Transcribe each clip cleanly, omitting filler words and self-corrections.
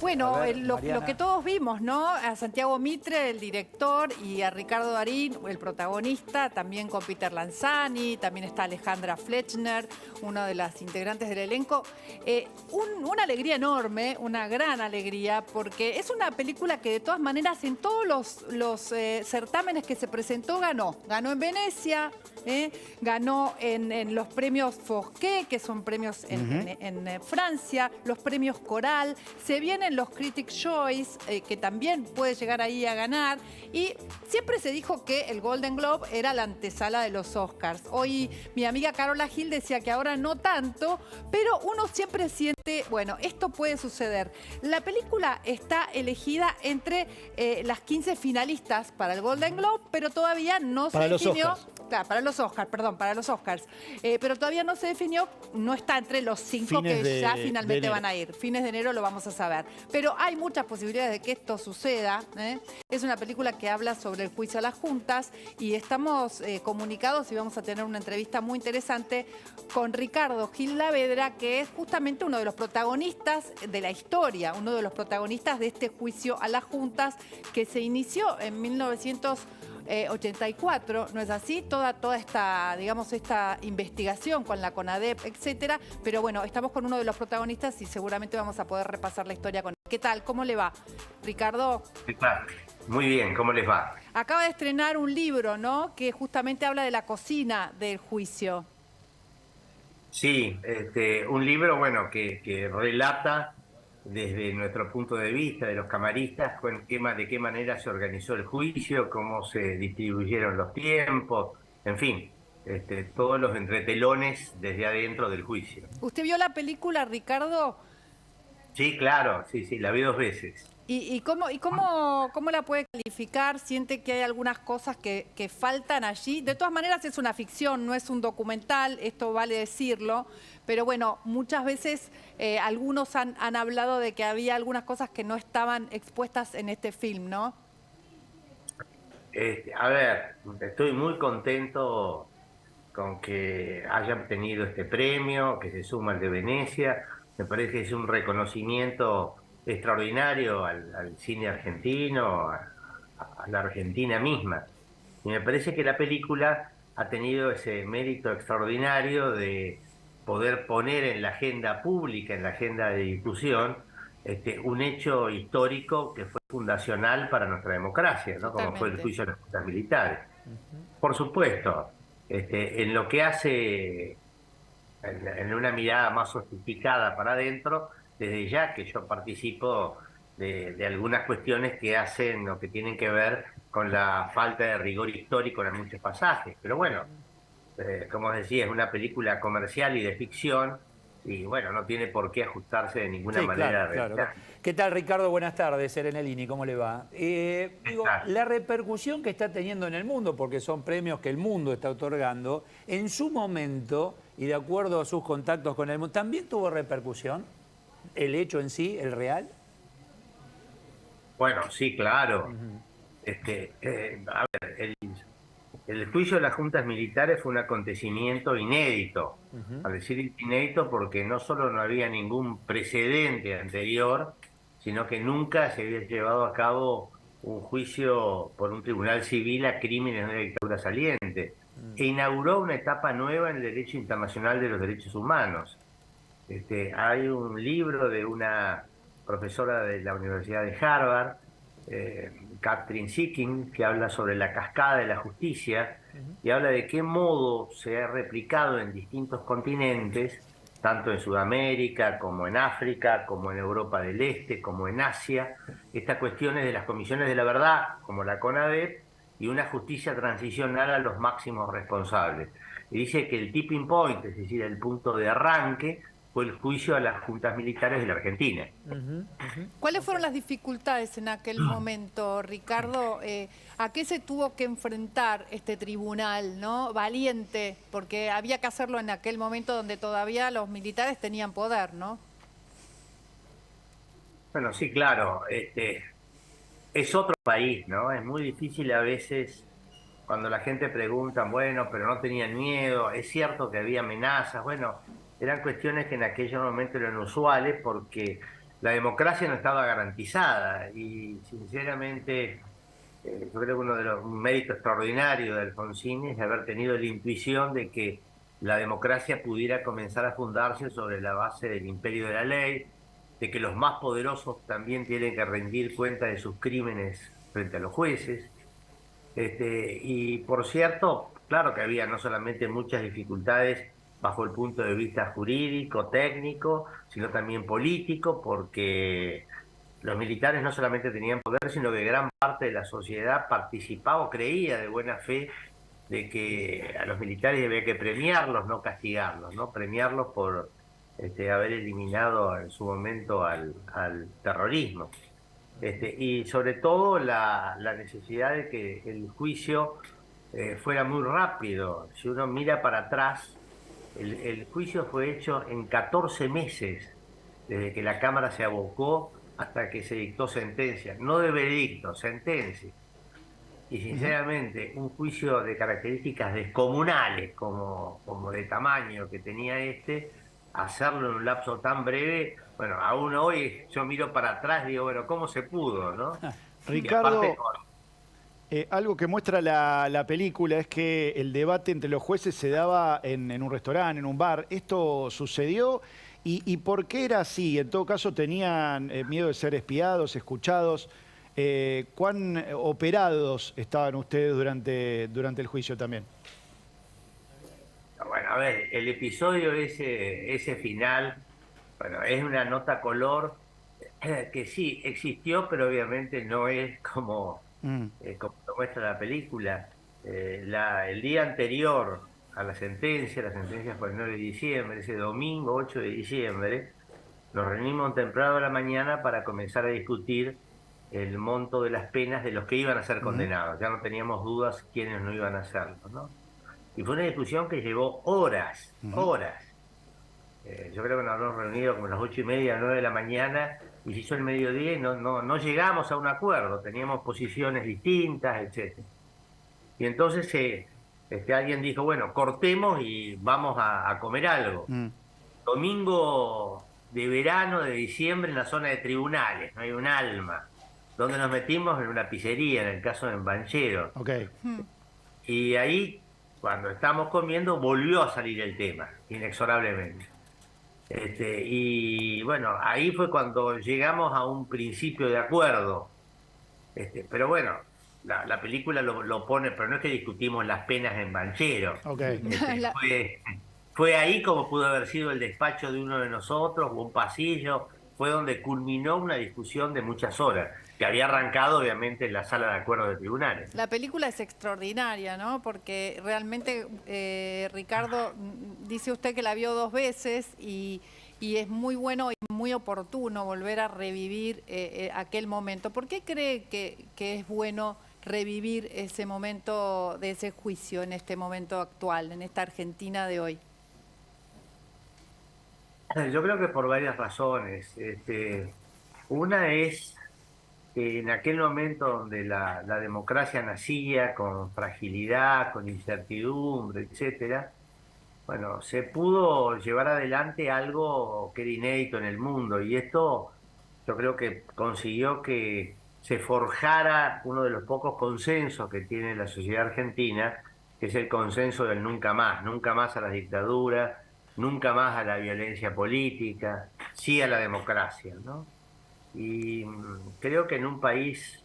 Bueno, ver, lo que todos vimos, ¿no? A Santiago Mitre, el director, y a Ricardo Darín, el protagonista, también con Peter Lanzani, también está Alejandra Fletchner, una de las integrantes del elenco. Una alegría enorme, una gran alegría, porque es una película que de todas maneras en todos los certámenes que se presentó ganó. Ganó en Venecia, ganó en los premios Fosquet, que son premios en Francia, los premios Coral, se vienen los Critics' Choice, que también puede llegar ahí a ganar, y siempre se dijo que el Golden Globe era la antesala de los Oscars. Hoy mi amiga Carola Gil decía que ahora no tanto, pero uno siempre siente, bueno, esto puede suceder. La película está elegida entre las 15 finalistas para el Golden Globe, pero todavía no se definió. Claro, para los Oscars. Pero todavía no se definió, no está entre los 5 que ya finalmente van a ir. Fines de enero lo vamos a saber. Pero hay muchas posibilidades de que esto suceda. Es una película que habla sobre el juicio a las juntas y estamos comunicados y vamos a tener una entrevista muy interesante con Ricardo Gil Lavedra, que es justamente uno de los protagonistas de la historia, uno de los protagonistas de este juicio a las juntas que se inició en 1984, ¿no es así? Toda esta, digamos, esta investigación con la CONADEP, etcétera. Pero bueno, estamos con uno de los protagonistas y seguramente vamos a poder repasar la historia con él. ¿Qué tal? ¿Cómo le va, Ricardo? ¿Qué tal? Muy bien, ¿cómo les va? Acaba de estrenar un libro, ¿no? Que justamente habla de la cocina del juicio. Sí, un libro, bueno, que relata desde nuestro punto de vista, de los camaristas, de qué manera se organizó el juicio, cómo se distribuyeron los tiempos, en fin, todos los entretelones desde adentro del juicio. ¿Usted vio la película, Ricardo? Sí, claro, sí, la vi 2 veces. ¿Y cómo la puede calificar? ¿Siente que hay algunas cosas que faltan allí? De todas maneras es una ficción, no es un documental, esto vale decirlo, pero bueno, muchas veces algunos han hablado de que había algunas cosas que no estaban expuestas en este film, ¿no? A ver, estoy muy contento con que haya obtenido este premio, que se suma al de Venecia. Me parece que es un reconocimiento extraordinario al cine argentino, a la Argentina misma. Y me parece que la película ha tenido ese mérito extraordinario de poder poner en la agenda pública, en la agenda de discusión, un hecho histórico que fue fundacional para nuestra democracia, ¿no? Como fue el Totalmente. juicio de las juntas militares. Por supuesto, en lo que hace en una mirada más sofisticada para adentro, desde ya que yo participo de algunas cuestiones que hacen o que tienen que ver con la falta de rigor histórico en muchos pasajes. Pero bueno, como decía, es una película comercial y de ficción, y bueno, no tiene por qué ajustarse de ninguna manera a la realidad. ¿Qué tal, Ricardo? Buenas tardes, Serenelini, ¿cómo le va? La repercusión que está teniendo en el mundo, porque son premios que el mundo está otorgando, en su momento, y de acuerdo a sus contactos con el mundo, ¿también tuvo repercusión el hecho en sí, el real? Bueno, sí, claro. A ver, el juicio de las juntas militares fue un acontecimiento inédito. Al decir inédito porque no solo no había ningún precedente anterior, sino que nunca se había llevado a cabo un juicio por un tribunal civil a crímenes de una dictadura saliente. E inauguró una etapa nueva en el derecho internacional de los derechos humanos. Hay un libro de una profesora de la Universidad de Harvard, Catherine Sitkin, que habla sobre la cascada de la justicia y habla de qué modo se ha replicado en distintos continentes, tanto en Sudamérica como en África, como en Europa del Este, como en Asia, estas cuestiones de las comisiones de la verdad, como la CONADEP, y una justicia transicional a los máximos responsables. Y dice que el tipping point, es decir, el punto de arranque, fue el juicio a las juntas militares de la Argentina. ¿Cuáles fueron las dificultades en aquel momento, Ricardo? ¿A qué se tuvo que enfrentar este tribunal, ¿no? Valiente, porque había que hacerlo en aquel momento donde todavía los militares tenían poder, ¿no? Bueno, sí, claro. Es otro país, ¿no? Es muy difícil a veces cuando la gente pregunta, bueno, pero no tenían miedo, es cierto que había amenazas, bueno, eran cuestiones que en aquellos momentos eran usuales porque la democracia no estaba garantizada y sinceramente yo creo que uno de los méritos extraordinarios de Alfonsín es haber tenido la intuición de que la democracia pudiera comenzar a fundarse sobre la base del imperio de la ley, de que los más poderosos también tienen que rendir cuenta de sus crímenes frente a los jueces. Y por cierto, claro que había no solamente muchas dificultades bajo el punto de vista jurídico, técnico, sino también político, porque los militares no solamente tenían poder, sino que gran parte de la sociedad participaba o creía de buena fe de que a los militares había que premiarlos, no castigarlos, ¿no? Premiarlos por haber eliminado en su momento al terrorismo. Y sobre todo la necesidad de que el juicio fuera muy rápido. Si uno mira para atrás, el juicio fue hecho en 14 meses, desde que la Cámara se abocó hasta que se dictó sentencia. No de veredicto, sentencia. Y sinceramente, un juicio de características descomunales, como de tamaño que tenía hacerlo en un lapso tan breve, bueno, aún hoy yo miro para atrás y digo, bueno, ¿cómo se pudo, no? Y aparte, Ricardo, algo que muestra la película es que el debate entre los jueces se daba en un restaurante, en un bar. ¿Esto sucedió? ¿Y por qué era así? En todo caso, ¿tenían miedo de ser espiados, escuchados? ¿Cuán operados estaban ustedes durante el juicio también? bueno, a ver, el episodio ese final, bueno, es una nota color que sí existió, pero obviamente no es como lo muestra la película. El día anterior a la sentencia fue el 9 de diciembre, ese domingo 8 de diciembre, nos reunimos temprano a la mañana para comenzar a discutir el monto de las penas de los que iban a ser condenados. Ya no teníamos dudas quiénes no iban a hacerlo, ¿no? Y fue una discusión que llevó horas, horas. Yo creo que nos habremos reunido como a las 8:30, 9 de la mañana, y se hizo el mediodía y no llegamos a un acuerdo, teníamos posiciones distintas, etcétera. Y entonces alguien dijo, bueno, cortemos y vamos a comer algo. Domingo de verano de diciembre en la zona de tribunales, no hay un alma. ¿Dónde nos metimos? En una pizzería, en el caso de Banchero. Okay. Y ahí, cuando estábamos comiendo, volvió a salir el tema, inexorablemente. Y bueno, ahí fue cuando llegamos a un principio de acuerdo. Pero bueno, la película lo pone, pero no es que discutimos las penas en Banchero. Okay. Fue ahí como pudo haber sido el despacho de uno de nosotros, o un pasillo, fue donde culminó una discusión de muchas horas, que había arrancado obviamente en la sala de acuerdos de tribunales. La película es extraordinaria, ¿no? Porque realmente, Ricardo, dice usted que la vio 2 veces y es muy bueno y muy oportuno volver a revivir aquel momento. ¿Por qué cree que es bueno revivir ese momento de ese juicio en este momento actual, en esta Argentina de hoy? Yo creo que por varias razones. Una es que en aquel momento donde la democracia nacía con fragilidad, con incertidumbre, etcétera, bueno, se pudo llevar adelante algo que era inédito en el mundo y esto yo creo que consiguió que se forjara uno de los pocos consensos que tiene la sociedad argentina, que es el consenso del nunca más a la dictadura, nunca más a la violencia política, sí a la democracia, ¿no? Y creo que en un país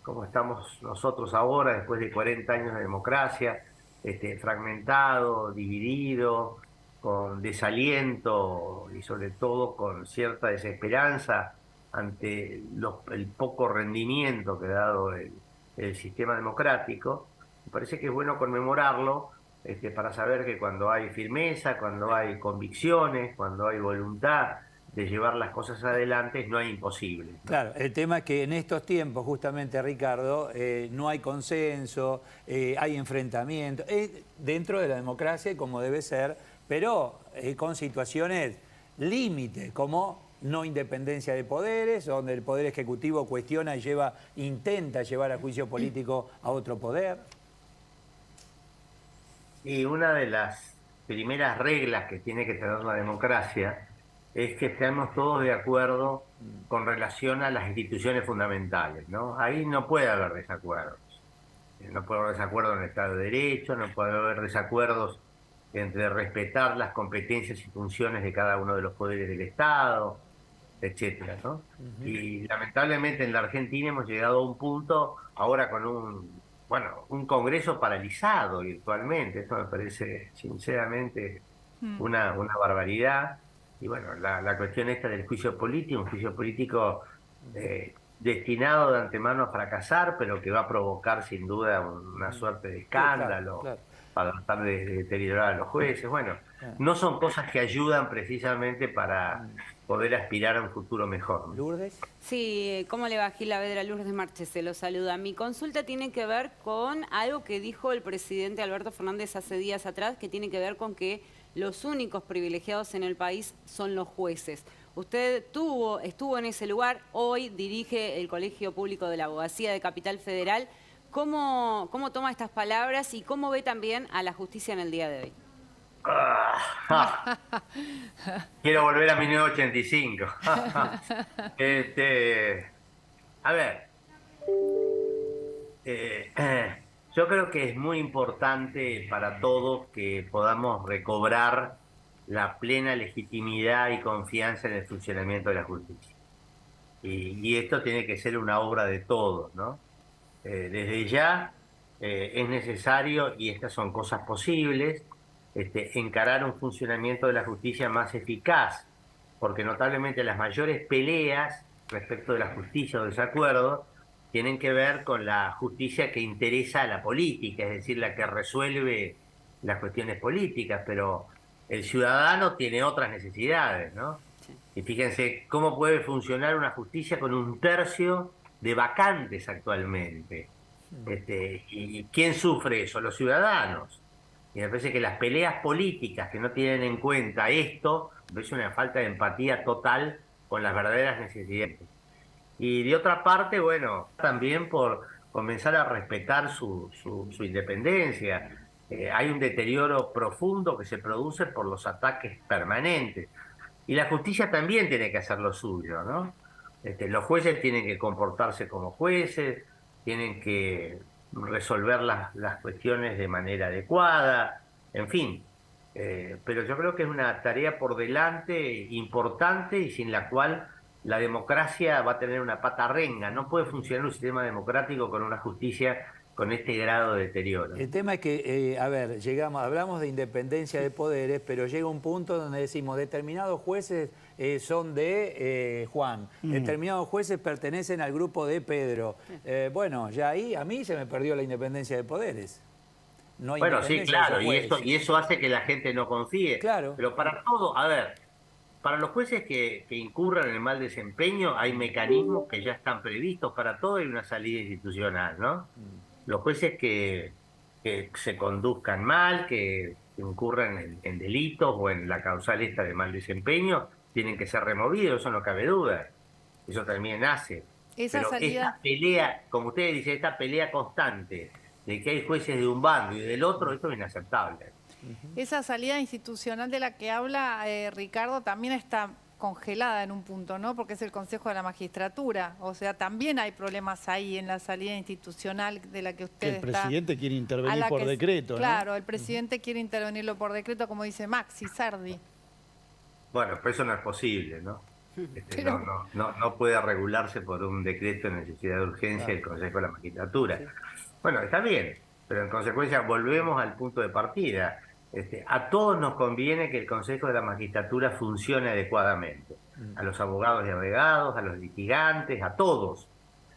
como estamos nosotros ahora, después de 40 años de democracia, fragmentado, dividido, con desaliento y sobre todo con cierta desesperanza ante el poco rendimiento que ha dado el sistema democrático, me parece que es bueno conmemorarlo para saber que cuando hay firmeza, cuando hay convicciones, cuando hay voluntad de llevar las cosas adelante, no hay imposible, ¿no? Claro, el tema es que en estos tiempos, justamente, Ricardo, no hay consenso, hay enfrentamiento, dentro de la democracia como debe ser, pero con situaciones límite, como no independencia de poderes, donde el poder ejecutivo cuestiona y intenta llevar a juicio político a otro poder. Y una de las primeras reglas que tiene que tener la democracia es que estemos todos de acuerdo con relación a las instituciones fundamentales, ¿no? Ahí no puede haber desacuerdos. No puede haber desacuerdos en el Estado de Derecho, no puede haber desacuerdos entre respetar las competencias y funciones de cada uno de los poderes del Estado, etcétera, ¿no? Y lamentablemente en la Argentina hemos llegado a un punto ahora con un Congreso paralizado virtualmente. Esto me parece sinceramente una barbaridad. Y bueno, la cuestión esta del juicio político, un juicio político destinado de antemano a fracasar, pero que va a provocar sin duda una suerte de escándalo, claro. para tratar de deteriorar a los jueces. Bueno, no son cosas que ayudan precisamente para poder aspirar a un futuro mejor, ¿no? ¿Lourdes? Sí, ¿cómo le va, Gil Lavedra? Lourdes Marche se lo saluda. Mi consulta tiene que ver con algo que dijo el presidente Alberto Fernández hace días atrás, que tiene que ver con que los únicos privilegiados en el país son los jueces. Usted estuvo en ese lugar, hoy dirige el Colegio Público de la Abogacía de Capital Federal. ¿Cómo toma estas palabras y cómo ve también a la justicia en el día de hoy? Quiero volver a 1985. A ver, yo creo que es muy importante para todos que podamos recobrar la plena legitimidad y confianza en el funcionamiento de la justicia. Y esto tiene que ser una obra de todos, ¿no? Desde ya es necesario, y estas son cosas posibles, encarar un funcionamiento de la justicia más eficaz, porque notablemente las mayores peleas respecto de la justicia o desacuerdos tienen que ver con la justicia que interesa a la política, es decir, la que resuelve las cuestiones políticas, pero el ciudadano tiene otras necesidades, ¿no? Sí. Y fíjense cómo puede funcionar una justicia con 1/3 de vacantes actualmente. ¿Y quién sufre eso? Los ciudadanos. Y me parece que las peleas políticas que no tienen en cuenta esto, me parece una falta de empatía total con las verdaderas necesidades. Y de otra parte, bueno, también por comenzar a respetar su independencia. Hay un deterioro profundo que se produce por los ataques permanentes. Y la justicia también tiene que hacer lo suyo, ¿no? Los jueces tienen que comportarse como jueces, tienen que resolver las cuestiones de manera adecuada, en fin. Pero yo creo que es una tarea por delante importante y sin la cual la democracia va a tener una pata renga. No puede funcionar un sistema democrático con una justicia con este grado de deterioro. El tema es que, hablamos de independencia de poderes, pero llega un punto donde decimos determinados jueces son de Juan, determinados jueces pertenecen al grupo de Pedro. Bueno, ya ahí a mí se me perdió la independencia de poderes. No hay sí, claro, y eso hace que la gente no confíe. Claro. Pero para todo, para los jueces que incurran en el mal desempeño hay mecanismos que ya están previstos para todo, hay una salida institucional, ¿no? Los jueces que se conduzcan mal, que incurran en delitos o en la causal esta de mal desempeño, tienen que ser removidos, eso no cabe duda. Eso también hace. Pero esta pelea, como ustedes dicen, esta pelea constante de que hay jueces de un bando y del otro, esto es inaceptable. Esa salida institucional de la que habla Ricardo también está congelada en un punto, ¿no? Porque es el Consejo de la Magistratura. O sea, también hay problemas ahí en la salida institucional de la que usted está. El presidente quiere intervenir por decreto, ¿no? Claro, el presidente quiere intervenirlo por decreto, como dice Maxi Sardi. Bueno, pues eso no es posible, ¿no? No puede regularse por un decreto de necesidad de urgencia del Consejo de la Magistratura. Sí. Bueno, está bien, pero en consecuencia volvemos al punto de partida. A todos nos conviene que el Consejo de la Magistratura funcione adecuadamente. A los abogados y abogados, a los litigantes, a todos.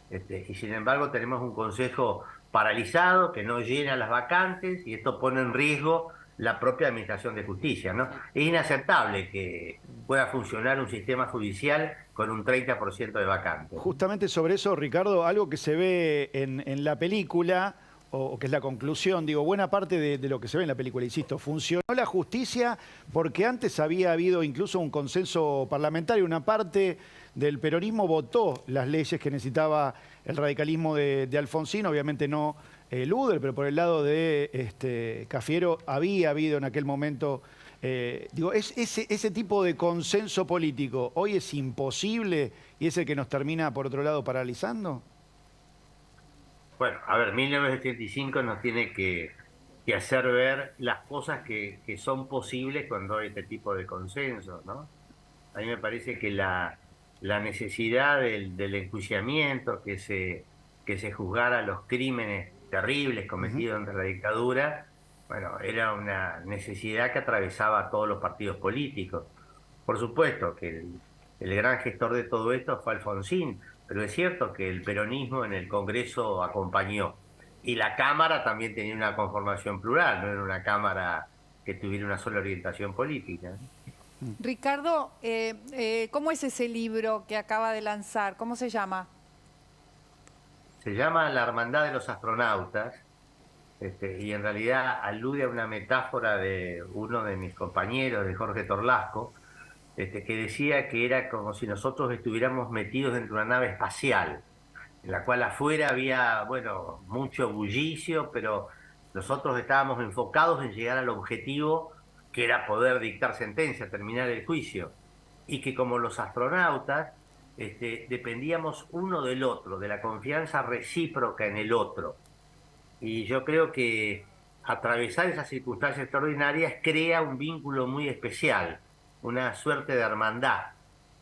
Y sin embargo tenemos un Consejo paralizado que no llena las vacantes y esto pone en riesgo la propia administración de justicia, ¿no? Es inaceptable que pueda funcionar un sistema judicial con un 30% de vacantes. Justamente sobre eso, Ricardo, algo que se ve en la película, o que es la conclusión, digo, buena parte de lo que se ve en la película, insisto, funcionó la justicia porque antes había habido incluso un consenso parlamentario, una parte del peronismo votó las leyes que necesitaba el radicalismo de Alfonsín, obviamente no Luder, pero por el lado de Cafiero había habido en aquel momento Digo, ese tipo de consenso político hoy es imposible y es el que nos termina, por otro lado, paralizando. Bueno, a ver, 1985 nos tiene que hacer ver las cosas que son posibles cuando hay este tipo de consenso, ¿no? A mí me parece que la necesidad del enjuiciamiento, que se juzgara los crímenes terribles cometidos entre la dictadura, bueno, era una necesidad que atravesaba a todos los partidos políticos. Por supuesto que el gran gestor de todo esto fue Alfonsín, pero es cierto que el peronismo en el Congreso acompañó. Y la Cámara también tenía una conformación plural, no era una Cámara que tuviera una sola orientación política. Ricardo, ¿cómo es ese libro que acaba de lanzar? ¿Cómo se llama? Se llama La Hermandad de los Astronautas, y en realidad alude a una metáfora de uno de mis compañeros, de Jorge Torlasco, que decía que era como si nosotros estuviéramos metidos dentro de una nave espacial, en la cual afuera había, bueno, mucho bullicio, pero nosotros estábamos enfocados en llegar al objetivo, que era poder dictar sentencia, terminar el juicio, y que como los astronautas dependíamos uno del otro, de la confianza recíproca en el otro. Y yo creo que atravesar esas circunstancias extraordinarias crea un vínculo muy especial, una suerte de hermandad.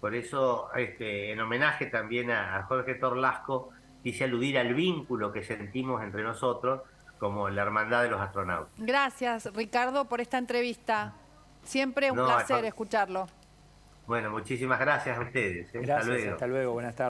Por eso, en homenaje también a Jorge Torlasco, quise aludir al vínculo que sentimos entre nosotros como la hermandad de los astronautas. Gracias, Ricardo, por esta entrevista. Siempre un placer escucharlo. Bueno, muchísimas gracias a ustedes. Gracias, hasta luego, buenas tardes.